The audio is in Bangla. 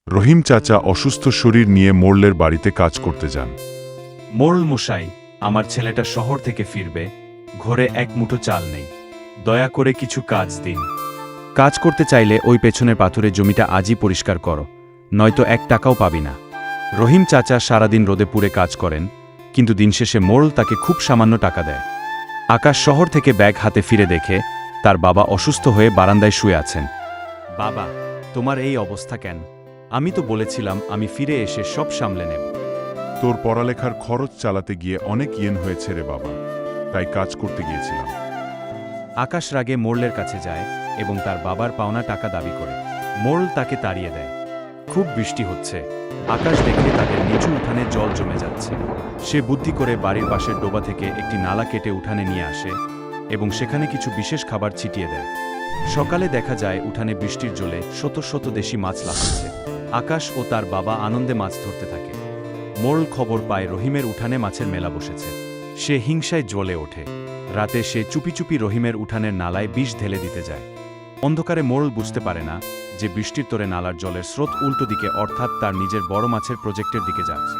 রহিম চাচা অসুস্থ শরীর নিয়ে মোড়লের বাড়িতে কাজ করতে যান। মোড়ল মশাই, আমার ছেলেটা শহর থেকে ফিরবে, ঘরে এক মুঠো চাল নেই, দয়া করে কিছু কাজ দিন। কাজ করতে চাইলে ওই পেছনের পাথরের জমিটা আজই পরিষ্কার করো, নয়তো 1 টাকাও পাবি না। রহিম চাচা সারাদিন রোদে পুড়ে কাজ করেন, কিন্তু দিন শেষে মোড়ল তাকে খুব সামান্য টাকা দেয়। আকাশ শহর থেকে ব্যাগ হাতে ফিরে দেখে তার বাবা অসুস্থ হয়ে বারান্দায় শুয়ে আছেন। বাবা, তোমার এই অবস্থা কেন? আমি তো বলেছিলাম আমি ফিরে এসে সব সামলে নেব। তোর পড়ালেখার খরচ চালাতে গিয়ে অনেক ইয়েন হয়েছে রে বাবা, তাই কাজ করতে গিয়েছিলাম। আকাশ রাগে মোড়লের কাছে যায় এবং তার বাবার পাওনা টাকা দাবি করে। মোড়ল তাকে তাড়িয়ে দেয়। খুব বৃষ্টি হচ্ছে। আকাশ দেখে তাদের নিচু উঠানে জল জমে যাচ্ছে। সে বুদ্ধি করে বাড়ির পাশের ডোবা থেকে একটি নালা কেটে উঠানে নিয়ে আসে এবং সেখানে কিছু বিশেষ খাবার ছিটিয়ে দেয়। সকালে দেখা যায় উঠানে বৃষ্টির জলে শত শত দেশি মাছ লাফাচ্ছে। আকাশ ও তার বাবা আনন্দে মাছ ধরতে থাকে। মোড়ল খবর পায় রহিমের উঠানে মাছের মেলা বসেছে। সে হিংসায় জ্বলে ওঠে। রাতে সে চুপি চুপি রহিমের উঠানের নালায় বিষ ঢেলে দিতে যায়। অন্ধকারে মোড়ল বুঝতে পারে না যে বৃষ্টির তোরে নালার জলের স্রোত উল্টো দিকে, অর্থাৎ তার নিজের বড় মাছের প্রজেক্টের দিকে যাচ্ছে।